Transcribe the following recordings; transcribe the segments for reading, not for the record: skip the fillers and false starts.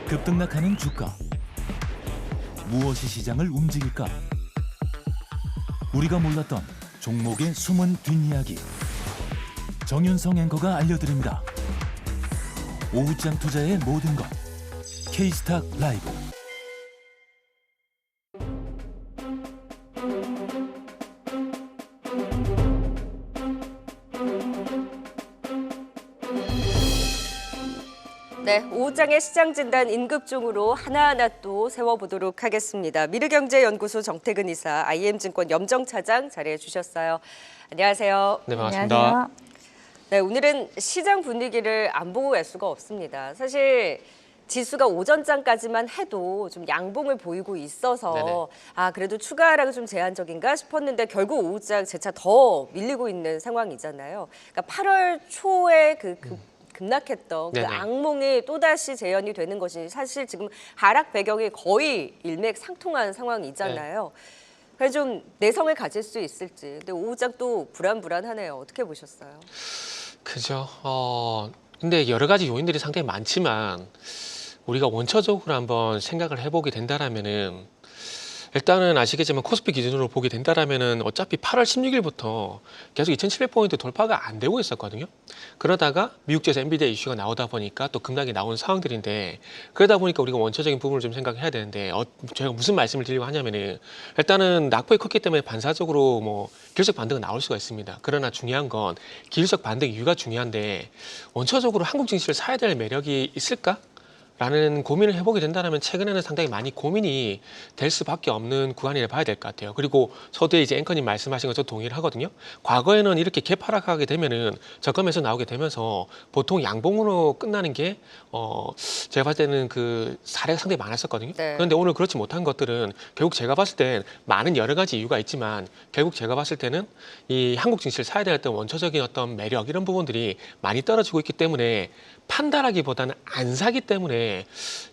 급등락하는 주가. 무엇이 시장을 움직일까? 우리가 몰랐던 종목의 숨은 뒷이야기. 정윤성 앵커가 알려드립니다. 오후장 투자의 모든 것. K스탁 라이브. 네, 오후장의 시장 진단 임급중으로 하나하나 또 세워보도록 하겠습니다. 미르경제연구소 정태근 이사, IM증권 염정차장 자리해 주셨어요. 안녕하세요. 네, 반갑습니다. 안녕하세요. 네, 오늘은 시장 분위기를 안 보고 갈 수가 없습니다. 사실 지수가 오전장까지만 해도 좀 양봉을 보이고 있어서 네네. 그래도 추가 하락은 좀 제한적인가 싶었는데 결국 오후장 재차 더 밀리고 있는 상황이잖아요. 그러니까 8월 초에 급락했던 그 네네. 악몽이 또다시 재현이 되는 것이 사실 지금 하락 배경이 거의 일맥상통한 상황이잖아요. 그래서 좀 내성을 가질 수 있을지. 근데 오후장 또 불안불안하네요. 어떻게 보셨어요? 그죠. 근데 여러 가지 요인들이 상당히 많지만 우리가 원초적으로 한번 생각을 해보게 된다라면은 일단은 아시겠지만 코스피 기준으로 보게 된다라면은 어차피 8월 16일부터 계속 2,700포인트 돌파가 안 되고 있었거든요. 그러다가 미국제에서 엔비디아 이슈가 나오다 보니까 또 급락이 나온 상황들인데 그러다 보니까 우리가 원초적인 부분을 좀 생각해야 되는데 제가 무슨 말씀을 드리려고 하냐면은 일단은 낙폭이 컸기 때문에 반사적으로 뭐 기술적 반등은 나올 수가 있습니다. 그러나 중요한 건 기술적 반등 이유가 중요한데 원초적으로 한국 증시를 사야 될 매력이 있을까? 라는 고민을 해보게 된다면 최근에는 상당히 많이 고민이 될 수밖에 없는 구간이라 봐야 될 것 같아요. 그리고 저도 이제 앵커님 말씀하신 것도 동의를 하거든요. 과거에는 이렇게 개파락하게 되면은 저점에서 나오게 되면서 보통 양봉으로 끝나는 게 제가 봤을 때는 그 사례가 상당히 많았었거든요. 네. 그런데 오늘 그렇지 못한 것들은 결국 제가 봤을 땐 많은 여러 가지 이유가 있지만 결국 제가 봤을 때는 이 한국 증시를 사야 될 어떤 원초적인 어떤 매력 이런 부분들이 많이 떨어지고 있기 때문에 판다라기보다는 안 사기 때문에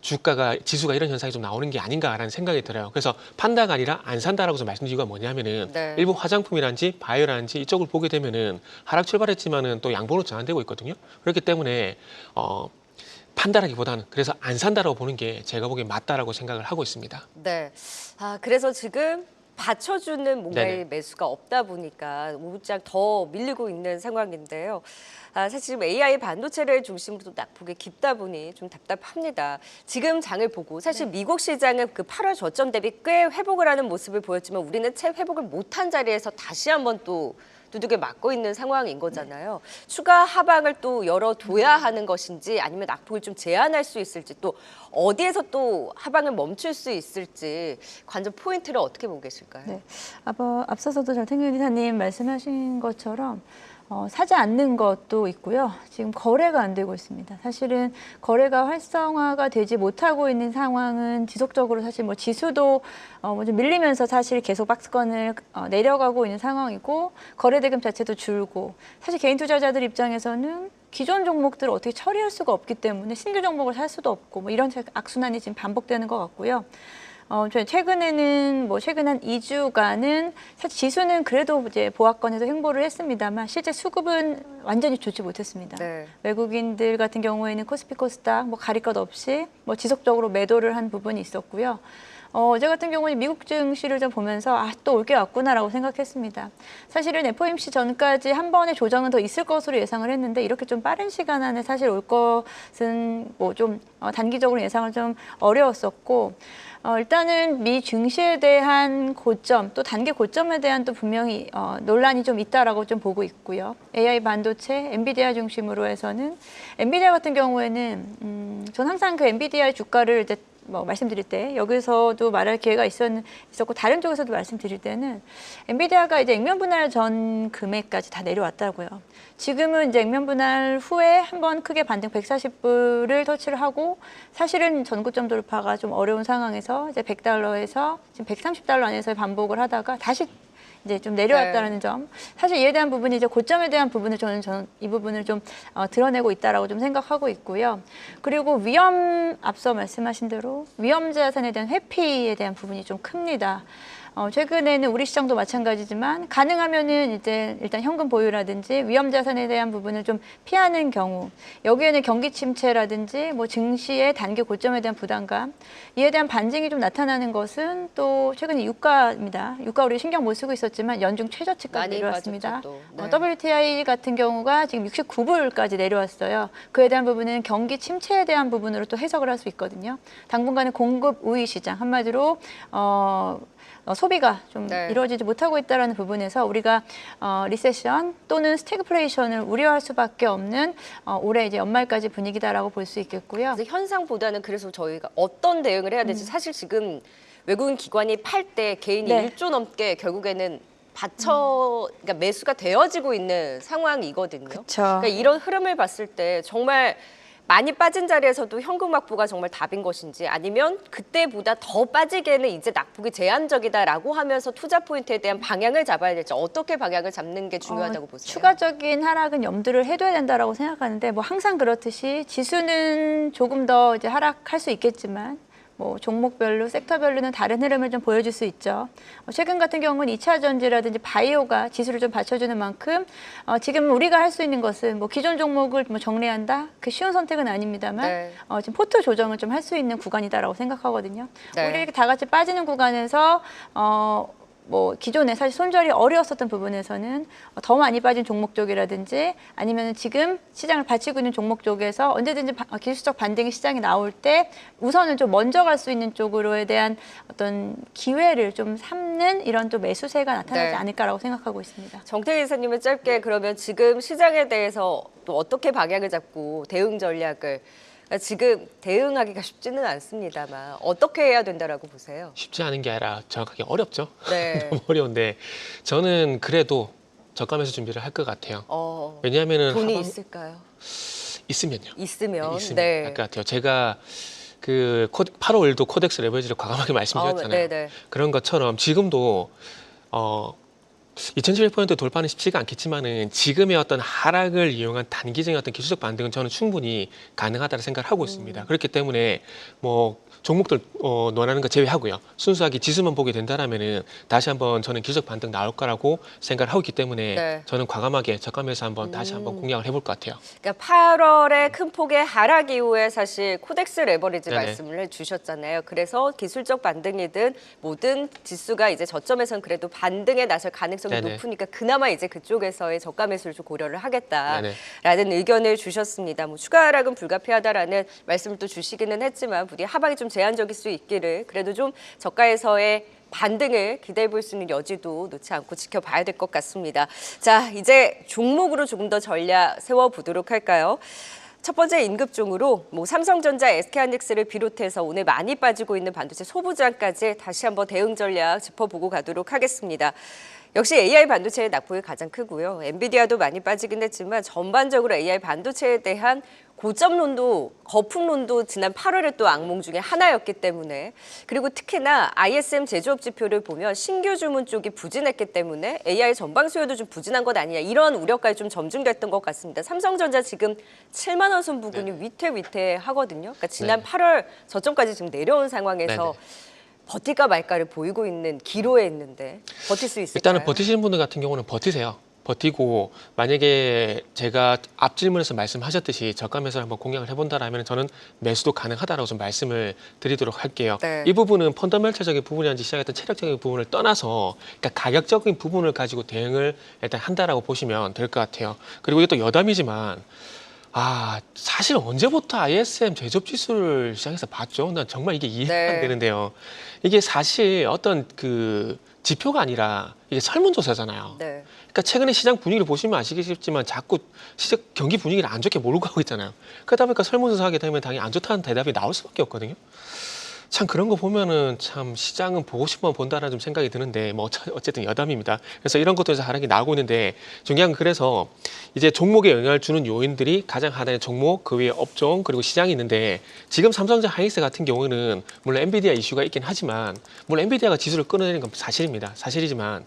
지수가 이런 현상이 좀 나오는 게 아닌가라는 생각이 들어요. 그래서 판다가 아니라 안 산다라고 말씀드린 이유가 뭐냐면은 네. 일부 화장품이란지 바이오란지 이쪽을 보게 되면은 하락 출발했지만은 또 양봉으로 전환되고 있거든요. 그렇기 때문에 판다라기보다는 그래서 안 산다라고 보는 게 제가 보기엔 맞다라고 생각을 하고 있습니다. 네. 그래서 지금 받쳐주는 뭔가의 네네. 매수가 없다 보니까 오후장 더 밀리고 있는 상황인데요. 사실 지금 AI 반도체를 중심으로 낙폭이 깊다 보니 좀 답답합니다. 지금 장을 보고 사실 미국 시장은 그 8월 저점 대비 꽤 회복을 하는 모습을 보였지만 우리는 채 회복을 못한 자리에서 다시 한번 또 두둑에 맞고 있는 상황인 거잖아요. 추가 하방을 또 열어둬야 하는 것인지 아니면 낙폭을 좀 제한할 수 있을지 또 어디에서 또 하방을 멈출 수 있을지 관전 포인트를 어떻게 보고 계실까요? 네. 앞서서도 정태근 이사님 말씀하신 것처럼 사지 않는 것도 있고요. 지금 거래가 안 되고 있습니다. 사실은 거래가 활성화가 되지 못하고 있는 상황은 지속적으로 사실 뭐 지수도 좀 밀리면서 사실 계속 박스권을 내려가고 있는 상황이고 거래 대금 자체도 줄고 사실 개인 투자자들 입장에서는 기존 종목들을 어떻게 처리할 수가 없기 때문에 신규 종목을 살 수도 없고 뭐 이런 악순환이 지금 반복되는 것 같고요. 최근에는 최근 한 2주간은 사실 지수는 그래도 이제 보합권에서 횡보를 했습니다만 실제 수급은 완전히 좋지 못했습니다. 네. 외국인들 같은 경우에는 코스피 코스닥 가릴 것 없이 지속적으로 매도를 한 부분이 있었고요. 어제 같은 경우는 미국 증시를 좀 보면서 또 올 게 왔구나라고 생각했습니다. 사실은 FOMC 전까지 한 번의 조정은 더 있을 것으로 예상을 했는데 이렇게 좀 빠른 시간 안에 사실 올 것은 좀 단기적으로 예상을 좀 어려웠었고 일단은 미 증시에 대한 고점 또 단기 고점에 대한 또 분명히 논란이 좀 있다라고 좀 보고 있고요. AI 반도체, 엔비디아 중심으로 해서는 엔비디아 같은 경우에는 전 항상 그 엔비디아의 주가를 이제 말씀드릴 때 여기서도 말할 기회가 있었고 다른 쪽에서도 말씀드릴 때는 엔비디아가 이제 액면 분할 전 금액까지 다 내려왔다고요. 지금은 이제 액면 분할 후에 한번 크게 반등 140불을 터치를 하고 사실은 전고점 돌파가 좀 어려운 상황에서 이제 100달러에서 지금 130달러 안에서 반복을 하다가 다시 이제 좀 내려왔다는 점. 사실 이에 대한 부분이 이제 고점에 대한 부분을 저는 이 부분을 좀 드러내고 있다라고 좀 생각하고 있고요. 그리고 앞서 말씀하신 대로 위험 자산에 대한 회피에 대한 부분이 좀 큽니다. 최근에는 우리 시장도 마찬가지지만 가능하면은 이제 일단 현금 보유라든지 위험 자산에 대한 부분을 좀 피하는 경우, 여기에는 경기 침체라든지 뭐 증시의 단기 고점에 대한 부담감, 이에 대한 반증이 좀 나타나는 것은 또 최근에 유가입니다. 유가 우리 신경 못 쓰고 있었지만 연중 최저치까지 많이 내려왔습니다. 빠졌죠, 또. 네. WTI 같은 경우가 지금 69불까지 내려왔어요. 그에 대한 부분은 경기 침체에 대한 부분으로 또 해석을 할 수 있거든요. 당분간은 공급 우위 시장, 한마디로 소비가 좀 네. 이루어지지 못하고 있다는 부분에서 우리가 리세션 또는 스태그플레이션을 우려할 수밖에 없는 올해 이제 연말까지 분위기다라고 볼 수 있겠고요. 그래서 현상보다는 그래서 저희가 어떤 대응을 해야 될지 사실 지금 외국인 기관이 팔 때 개인이 네. 1조 넘게 결국에는 그러니까 매수가 되어지고 있는 상황이거든요. 그쵸. 그러니까 이런 흐름을 봤을 때 정말 많이 빠진 자리에서도 현금 확보가 정말 답인 것인지 아니면 그때보다 더 빠지게는 이제 낙폭이 제한적이다라고 하면서 투자 포인트에 대한 방향을 잡아야 될지 어떻게 방향을 잡는 게 중요하다고 보세요? 추가적인 하락은 염두를 해둬야 된다라고 생각하는데 뭐 항상 그렇듯이 지수는 조금 더 이제 하락할 수 있겠지만 뭐 종목별로 섹터별로는 다른 흐름을 좀 보여줄 수 있죠. 최근 같은 경우는 2차 전지라든지 바이오가 지수를 좀 받쳐주는 만큼 지금 우리가 할 수 있는 것은 뭐 기존 종목을 뭐 정리한다 그 쉬운 선택은 아닙니다만 네. 지금 포트 조정을 좀 할 수 있는 구간이다라고 생각하거든요. 네. 우리 이렇게 다 같이 빠지는 구간에서 뭐 기존에 사실 손절이 어려웠었던 부분에서는 더 많이 빠진 종목 쪽이라든지 아니면 지금 시장을 받치고 있는 종목 쪽에서 언제든지 기술적 반등의 시장이 나올 때 우선은 좀 먼저 갈 수 있는 쪽으로에 대한 어떤 기회를 좀 삼는 이런 또 매수세가 나타나지 네. 않을까라고 생각하고 있습니다. 정태희 이사님은 짧게 그러면 지금 시장에 대해서 또 어떻게 방향을 잡고 대응 전략을 그러니까 지금 대응하기가 쉽지는 않습니다만 어떻게 해야 된다라고 보세요? 쉽지 않은 게 아니라 정확하게 어렵죠. 네. 너무 어려운데 저는 그래도 저가 매수 준비를 할 것 같아요. 왜냐하면은 돈이 있을까요? 있으면요. 있으면. 있으면 네. 할 것 같아요. 제가 그 8월1도 코덱스 레버리지를 과감하게 말씀드렸잖아요. 네네. 그런 것처럼 지금도 2700포인트 돌파는 쉽지가 않겠지만은 지금의 어떤 하락을 이용한 단기적인 어떤 기술적 반등은 저는 충분히 가능하다고 생각을 하고 있습니다. 그렇기 때문에 뭐 종목들 논하는 거 제외하고요. 순수하게 지수만 보게 된다라면은 다시 한번 저는 기술적 반등 나올 거라고 생각을 하고 있기 때문에 네. 저는 과감하게 저가면서 한번 다시 한번 공략을 해볼 것 같아요. 그러니까 8월에 큰 폭의 하락 이후에 사실 코덱스 레버리지 네네. 말씀을 해주셨잖아요. 그래서 기술적 반등이든 모든 지수가 이제 저점에선 그래도 반등에 나설 가능성이 네네. 높으니까 그나마 이제 그쪽에서의 저가 매수를 좀 고려를 하겠다라는 네네. 의견을 주셨습니다. 뭐 추가 하락은 불가피하다라는 말씀을 또 주시기는 했지만 부디 하방이 좀 제한적일 수 있기를 그래도 좀 저가에서의 반등을 기대해 볼 수 있는 여지도 놓지 않고 지켜봐야 될 것 같습니다. 자, 이제 종목으로 조금 더 전략 세워보도록 할까요? 첫 번째 임급종으로 뭐 삼성전자, SK하이닉스를 비롯해서 오늘 많이 빠지고 있는 반도체 소부장까지 다시 한번 대응 전략 짚어보고 가도록 하겠습니다. 역시 AI 반도체의 낙폭이 가장 크고요. 엔비디아도 많이 빠지긴 했지만 전반적으로 AI 반도체에 대한 고점론도 거품론도 지난 8월에 또 악몽 중에 하나였기 때문에 그리고 특히나 ISM 제조업 지표를 보면 신규 주문 쪽이 부진했기 때문에 AI 전방 수요도 좀 부진한 것 아니냐 이런 우려까지 좀 점증됐던 것 같습니다. 삼성전자 지금 7만 원 선 부근이 위태위태하거든요. 그러니까 지난 8월 저점까지 지금 내려온 상황에서 버틸까 말까를 보이고 있는 기로에 있는데 버틸 수 있을까요? 일단은 버티시는 분들 같은 경우는 버티세요. 버티고 만약에 제가 앞 질문에서 말씀하셨듯이 저가 매수를 한번 공략을 해본다라면 저는 매수도 가능하다라고 좀 말씀을 드리도록 할게요. 네. 이 부분은 펀더멘털적인 부분이란지 시작했던 체력적인 부분을 떠나서 그러니까 가격적인 부분을 가지고 대응을 일단 한다라고 보시면 될 것 같아요. 그리고 이게 또 여담이지만 사실 언제부터 ISM 제조업 지수를 시장에서 봤죠? 난 정말 이게 이해가 안 되는데요. 이게 사실 어떤 그 지표가 아니라 이게 설문조사잖아요. 네. 그러니까 최근에 시장 분위기를 보시면 아시겠지만 자꾸 시장 경기 분위기를 안 좋게 몰고 가고 있잖아요. 그러다 보니까 설문조사 하게 되면 당연히 안 좋다는 대답이 나올 수밖에 없거든요. 참 그런 거 보면은 참 시장은 보고 싶으면 본다라는 좀 생각이 드는데 뭐 어쨌든 여담입니다. 그래서 이런 것들에서 하락이 나오고 있는데 중요한 건 그래서 이제 종목에 영향을 주는 요인들이 가장 하나의 종목, 그 위에 업종 그리고 시장이 있는데 지금 삼성전자 하이닉스 같은 경우는 물론 엔비디아 이슈가 있긴 하지만 물론 엔비디아가 지수를 끌어내리는 건 사실입니다. 사실이지만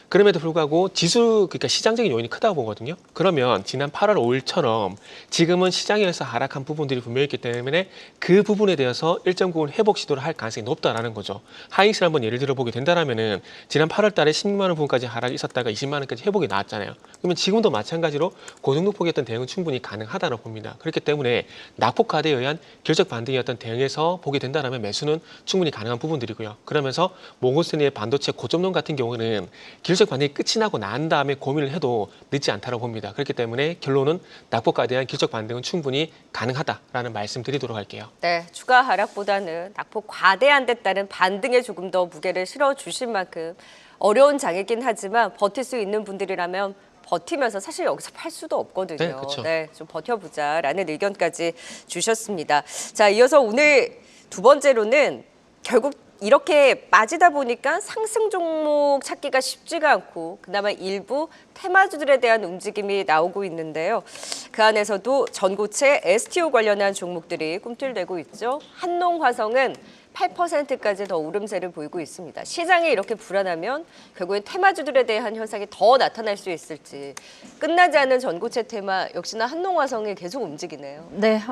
그럼에도 불구하고 그러니까 시장적인 요인이 크다고 보거든요. 그러면 지난 8월 5일처럼 지금은 시장에서 하락한 부분들이 분명히 있기 때문에 그 부분에 대해서 일정 부분 회복 시도를 할 가능성이 높다라는 거죠. 하이닉스를 한번 예를 들어 보게 된다면은 지난 8월 달에 16만 원 부분까지 하락이 있었다가 20만 원까지 회복이 나왔잖아요. 그러면 지금도 마찬가지로 그 정도 폭의 어떤 대응은 충분히 가능하다고 봅니다. 그렇기 때문에 낙폭 과대에 의한 결적 반등의 어떤 대응에서 보게 된다면 매수는 충분히 가능한 부분들이고요. 그러면서 모건스탠리의 반도체 고점론 같은 경우는 결적 반등이 끝이 나고 난 다음에 고민을 해도 늦지 않다고 봅니다. 그렇기 때문에 결론은 낙폭 과대한 결적 반등은 충분히 가능하다라는 말씀드리도록 할게요. 네, 추가 하락보다는 낙폭 과대한 데 따른 반등에 조금 더 무게를 실어주실 만큼 어려운 장이긴 하지만 버틸 수 있는 분들이라면 버티면서 사실 여기서 팔 수도 없거든요. 네, 그렇죠. 좀 버텨보자라는 의견까지 주셨습니다. 자, 이어서 오늘 두 번째로는 결국 이렇게 빠지다 보니까 상승 종목 찾기가 쉽지가 않고 그나마 일부 테마주들에 대한 움직임이 나오고 있는데요. 그 안에서도 전고체 STO 관련한 종목들이 꿈틀대고 있죠. 한농화성은 8%까지 더 오름세를 보이고 있습니다. 시장이 이렇게 불안하면 결국엔 테마주들에 대한 현상이 더 나타날 수 있을지 끝나지 않은 전고체 테마 역시나 한농화성이 계속 움직이네요. 네,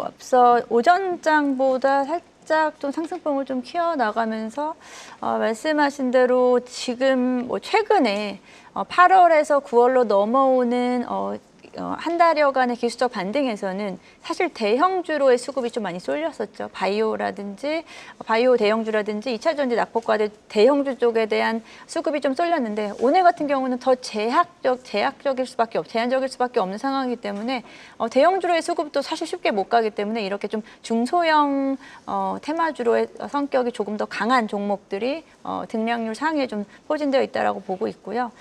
앞서 오전장보다 살짝 좀 상승폭을 좀 키워나가면서 말씀하신 대로 지금 최근에 8월에서 9월로 넘어오는 한 달여간의 기술적 반등에서는 사실 대형주로의 수급이 좀 많이 쏠렸었죠. 바이오 대형주라든지 2차 전지 낙폭과대 대형주 쪽에 대한 수급이 좀 쏠렸는데 오늘 같은 경우는 더 제한적일 수밖에 없는 상황이기 때문에 대형주로의 수급도 사실 쉽게 못 가기 때문에 이렇게 좀 중소형 테마주로의 성격이 조금 더 강한 종목들이 등락률 상위에 좀 포진되어 있다라고 보고 있고요.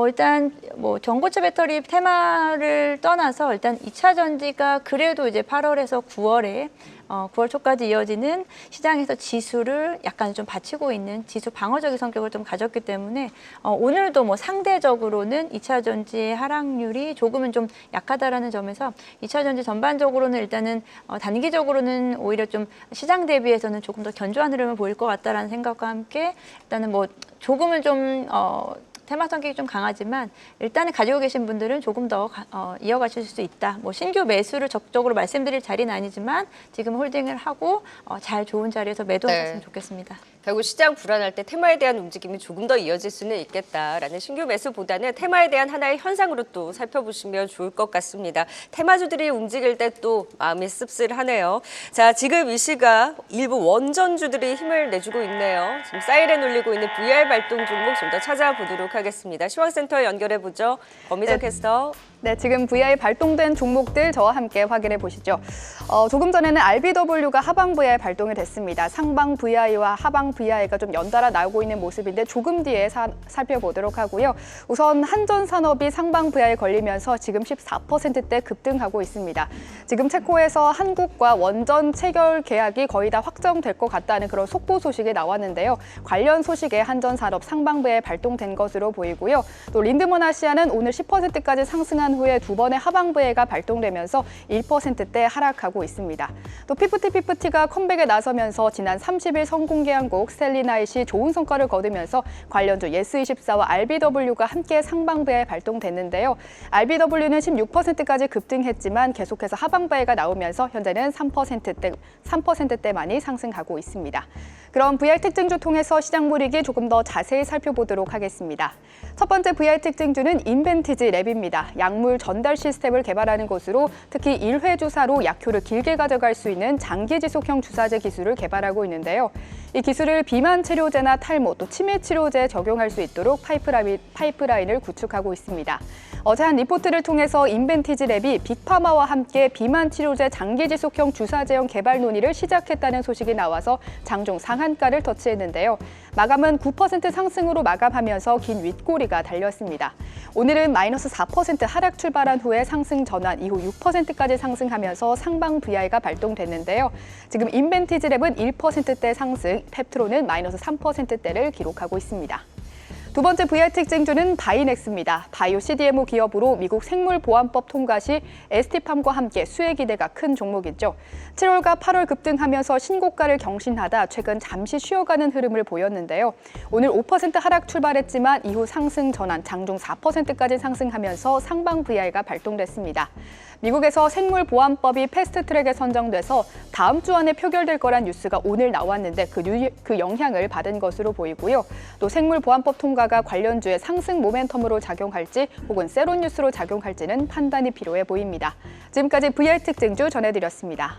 일단 전고체 배터리 테마를 떠나서 일단 2차 전지가 그래도 이제 8월에서 9월 초까지 이어지는 시장에서 지수를 약간 좀 받치고 있는 지수 방어적인 성격을 좀 가졌기 때문에 오늘도 상대적으로는 2차 전지의 하락률이 조금은 좀 약하다라는 점에서 2차 전지 전반적으로는 일단은 단기적으로는 오히려 좀 시장 대비해서는 조금 더 견조한 흐름을 보일 것 같다라는 생각과 함께 일단은 조금은 좀 테마 성격이 좀 강하지만 일단은 가지고 계신 분들은 조금 더 이어가실 수 있다. 신규 매수를 적극적으로 말씀드릴 자리는 아니지만 지금 홀딩을 하고 잘 좋은 자리에서 매도하셨으면 좋겠습니다. 결국 시장 불안할 때 테마에 대한 움직임이 조금 더 이어질 수는 있겠다라는 신규 매수보다는 테마에 대한 하나의 현상으로 또 살펴보시면 좋을 것 같습니다. 테마주들이 움직일 때 또 마음이 씁쓸하네요. 자, 지금 이 시각 일부 원전주들이 힘을 내주고 있네요. 지금 사이렌 울리고 있는 VR 발동 종목 좀 더 찾아보도록 하겠습니다. 시황센터 연결해보죠. 권미정 캐스터. 네, 지금 VR 발동된 종목들 저와 함께 확인해 보시죠. 조금 전에는 RBW가 하방 VR 발동이 됐습니다. 상방 VI와 하방 VI가 좀 연달아 나오고 있는 모습인데 조금 뒤에 살펴보도록 하고요. 우선 한전산업이 상방 VI에 걸리면서 지금 14%대 급등하고 있습니다. 지금 체코에서 한국과 원전 체결 계약이 거의 다 확정될 것 같다는 그런 속보 소식이 나왔는데요. 관련 소식에 한전산업 상방 VI 발동된 것으로 보이고요. 또 린드먼 아시아는 오늘 10%까지 상승한 후에 두 번의 하방 VI가 발동되면서 1%대 하락하고 있습니다. 또 피프티가 컴백에 나서면서 지난 30일 선공개한 곡 스텔리나잇이 좋은 성과를 거두면서 관련주 예스24와 RBW가 함께 상방 VI 발동됐는데요. RBW는 16%까지 급등했지만 계속해서 하방 VI가 나오면서 현재는 3%대만이 상승하고 있습니다. 그럼 VR 특징주 통해서 시장 분위기 조금 더 자세히 살펴보도록 하겠습니다. 첫 번째 VR 특징주는 인벤티지 랩입니다. 약물 전달 시스템을 개발하는 곳으로 특히 1회 주사로 약효를 길게 가져갈 수 있는 장기 지속형 주사제 기술을 개발하고 있는데요. 이 기술을 비만 치료제나 탈모, 또 치매 치료제에 적용할 수 있도록 파이프라인을 구축하고 있습니다. 어제 한 리포트를 통해서 인벤티지 랩이 빅파마와 함께 비만 치료제 장기 지속형 주사제형 개발 논의를 시작했다는 소식이 나와서 장중 상한가를 터치했는데요. 마감은 9% 상승으로 마감하면서 긴 윗꼬리가 달렸습니다. 오늘은 마이너스 4% 하락 출발한 후에 상승 전환 이후 6%까지 상승하면서 상방 VI가 발동됐는데요. 지금 인벤티지 랩은 1%대 상승, 펩트론은 마이너스 3%대를 기록하고 있습니다. 두 번째 VR 특징주는 바이넥스입니다. 바이오 CDMO 기업으로 미국 생물보안법 통과 시 ST팜과 함께 수혜 기대가 큰 종목이죠. 7월과 8월 급등하면서 신고가를 경신하다 최근 잠시 쉬어가는 흐름을 보였는데요. 오늘 5% 하락 출발했지만 이후 상승 전환, 장중 4%까지 상승하면서 상방 VR가 발동됐습니다. 미국에서 생물보안법이 패스트트랙에 선정돼서 다음 주 안에 표결될 거란 뉴스가 오늘 나왔는데 그 영향을 받은 것으로 보이고요. 또 생물보안법 통과가 관련주의 상승 모멘텀으로 작용할지 혹은 세론 뉴스로 작용할지는 판단이 필요해 보입니다. 지금까지 VR 특징주 전해드렸습니다.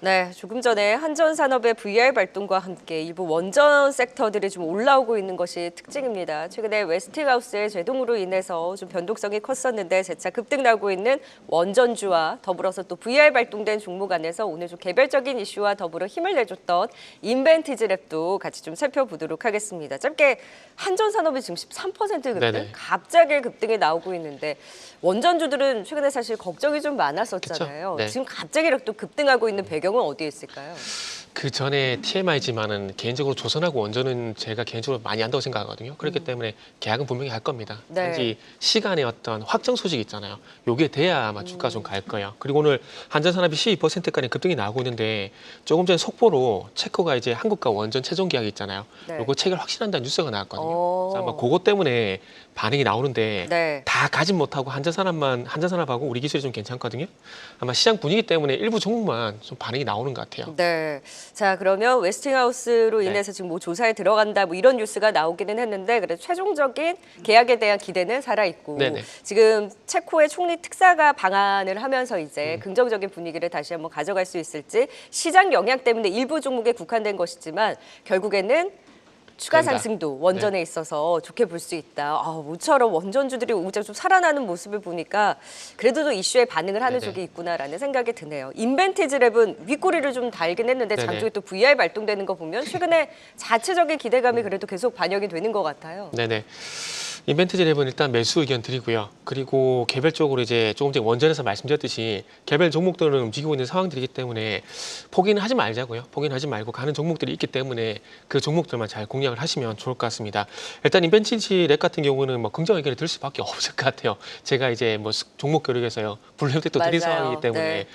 네, 조금 전에 한전산업의 VR 발동과 함께 일부 원전 섹터들이 좀 올라오고 있는 것이 특징입니다. 최근에 웨스팅하우스의 제동으로 인해서 좀 변동성이 컸었는데 재차 급등 나오고 있는 원전주와 더불어서 또 VR 발동된 종목 안에서 오늘 좀 개별적인 이슈와 더불어 힘을 내줬던 인벤티지랩도 같이 좀 살펴보도록 하겠습니다. 짧게 한전산업이 지금 13% 급등, 네네. 갑자기 급등이 나오고 있는데 원전주들은 최근에 사실 걱정이 좀 많았었잖아요. 그쵸? 네. 지금 갑자기 이렇게 또 급등하고 있는 배경은 어디에 있을까요? 그 전에 TMI지만은 개인적으로 조선하고 원전은 제가 개인적으로 많이 한다고 생각하거든요. 그렇기 때문에 계약은 분명히 할 겁니다. 네. 단지 시간의 어떤 확정 소식 있잖아요. 요게 돼야 아마 주가 좀 갈 거예요. 그리고 오늘 한전산업이 12%까지 급등이 나오고 있는데 조금 전에 속보로 체코가 이제 한국과 원전 최종 계약이 있잖아요. 네. 요거 체결 확실한다는 뉴스가 나왔거든요. 오. 그래서 아마 그것 때문에 반응이 나오는데 네. 다 가진 못하고 한전산업하고 우리 기술이 좀 괜찮거든요. 아마 시장 분위기 때문에 일부 종목만 좀 반응이 나오는 것 같아요. 네. 자, 그러면 웨스팅하우스로 네. 인해서 지금 뭐 조사에 들어간다 뭐 이런 뉴스가 나오기는 했는데 그래도 최종적인 계약에 대한 기대는 살아 있고 네네. 지금 체코의 총리 특사가 방한을 하면서 이제 긍정적인 분위기를 다시 한번 가져갈 수 있을지 시장 영향 때문에 일부 종목에 국한된 것이지만 결국에는 추가 된다. 상승도 원전에 있어서 좋게 볼 수 있다. 모처럼 원전주들이 오장 좀 살아나는 모습을 보니까 그래도 또 이슈에 반응을 하는 네네. 쪽이 있구나라는 생각이 드네요. 인벤티지랩은 윗꼬리를 좀 달긴 했는데 네네. 장중에 또 VR 발동되는 거 보면 최근에 자체적인 기대감이 그래도 계속 반영이 되는 것 같아요. 네네. 인벤트지랩은 일단 매수 의견 드리고요. 그리고 개별적으로 이제 조금 전에 원전에서 말씀드렸듯이 개별 종목들은 움직이고 있는 상황들이기 때문에 포기는 하지 말자고요. 포기는 하지 말고 가는 종목들이 있기 때문에 그 종목들만 잘 공략을 하시면 좋을 것 같습니다. 일단 인벤트지랩 같은 경우는 뭐 긍정 의견을 들 수밖에 없을 것 같아요. 제가 이제 뭐 종목 교육에서요 분류 혜택도 드린 맞아요. 상황이기 때문에 네.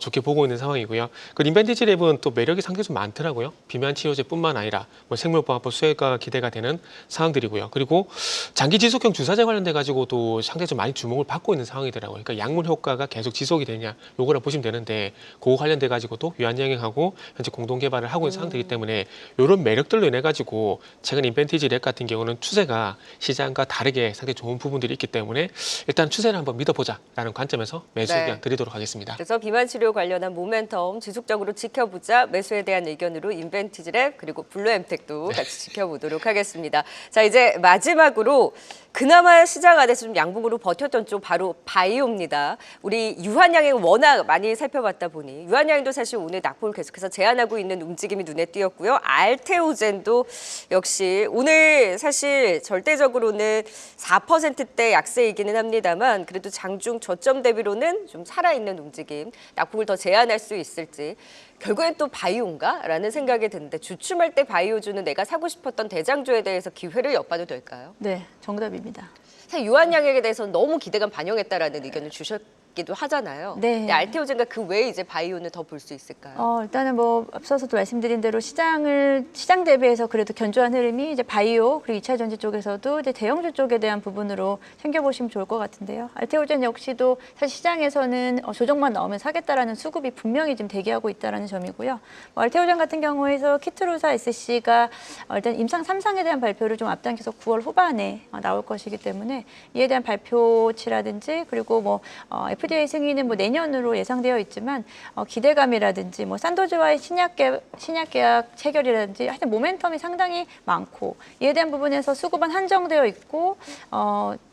좋게 보고 있는 상황이고요. 그 인벤트지랩은 또 매력이 상당히 좀 많더라고요. 비만 치료제뿐만 아니라 뭐 생물보안법 수혜가 기대가 되는 상황들이고요. 그리고 장기 지속형 주사제 관련돼 가지고도 상당히 좀 많이 주목을 받고 있는 상황이더라고요. 그러니까 약물 효과가 계속 지속이 되냐 요거라 보시면 되는데 그거 관련돼 가지고도 유한양행하고 현재 공동 개발을 하고 있는 상황이기 때문에 이런 매력들로 인해 가지고 최근 인벤티지랩 같은 경우는 추세가 시장과 다르게 상당히 좋은 부분들이 있기 때문에 일단 추세를 한번 믿어보자라는 관점에서 매수 네. 의견 드리도록 하겠습니다. 그래서 비만 치료 관련한 모멘텀 지속적으로 지켜보자 매수에 대한 의견으로 인벤티지랩 그리고 블루엠텍도 같이 지켜보도록 하겠습니다. 자, 이제 마지막으로 그나마 시장 안에서 좀 양봉으로 버텼던 쪽 바로 바이오입니다. 우리 유한양행 워낙 많이 살펴봤다 보니 유한양행도 사실 오늘 낙폭을 계속해서 제한하고 있는 움직임이 눈에 띄었고요. 알테오젠도 역시 오늘 사실 절대적으로는 4%대 약세이기는 합니다만 그래도 장중 저점 대비로는 좀 살아있는 움직임, 낙폭을 더 제한할 수 있을지 결국엔 또 바이오인가라는 생각이 드는데 주춤할 때 바이오주는 내가 사고 싶었던 대장주에 대해서 기회를 엿봐도 될까요? 네, 정답입니다. 사실 유한양행에 대해서는 너무 기대감 반영했다라는 의견을 주셨기도 하잖아요. 네. 근데 알테오젠과 그 외에 이제 바이오는 더 볼 수 있을까요? 일단은 뭐 앞서서도 말씀드린 대로 시장 대비해서 그래도 견조한 흐름이 이제 바이오 그리고 2차 전지 쪽에서도 이제 대형주 쪽에 대한 부분으로 챙겨보시면 좋을 것 같은데요. 알테오젠 역시도 사실 시장에서는 조정만 나오면 사겠다라는 수급이 분명히 지금 대기하고 있다라는 점이고요. 뭐 알테오젠 같은 경우에서 키트루사 SC가 일단 임상 3상에 대한 발표를 좀 앞당겨서 9월 후반에 나올 것이기 때문에 이에 대한 발표치라든지 그리고 뭐 FDA 승인은 뭐 내년으로 예상되어 있지만 기대감이라든지 뭐 산도즈와의 신약 계약 체결이라든지 하여튼 모멘텀이 상당히 많고 이에 대한 부분에서 수급은 한정되어 있고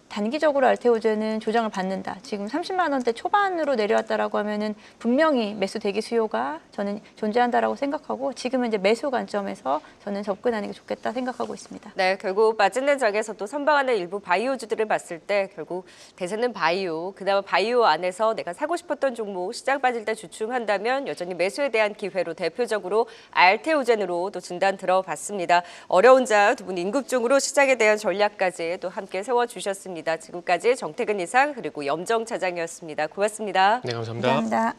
단기적으로 알테오젠은 조정을 받는다. 지금 30만 원대 초반으로 내려왔다라고 하면은 분명히 매수 대기 수요가 저는 존재한다라고 생각하고 지금은 이제 매수 관점에서 저는 접근하는 게 좋겠다 생각하고 있습니다. 네, 결국 빠지는 장에서도 선방하는 일부 바이오주들을 봤을 때 결국 대세는 바이오, 그나마 바이오 안에서 내가 사고 싶었던 종목 시장 빠질 때 주춤한다면 여전히 매수에 대한 기회로 대표적으로 알테오젠으로 또 진단 들어봤습니다. 어려운 장 두 분 임급중으로 시장에 대한 전략까지 또 함께 세워주셨습니다. 지금까지 정태근 이사 그리고 염정 차장이었습니다. 고맙습니다. 네, 감사합니다. 감사합니다.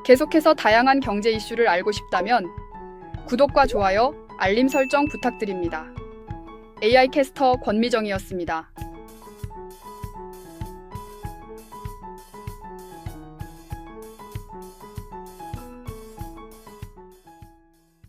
계속해서 다양한 경제 이슈를 알고 싶다면 구독과 좋아요, 알림 설정 부탁드립니다. AI 캐스터 권미정이었습니다.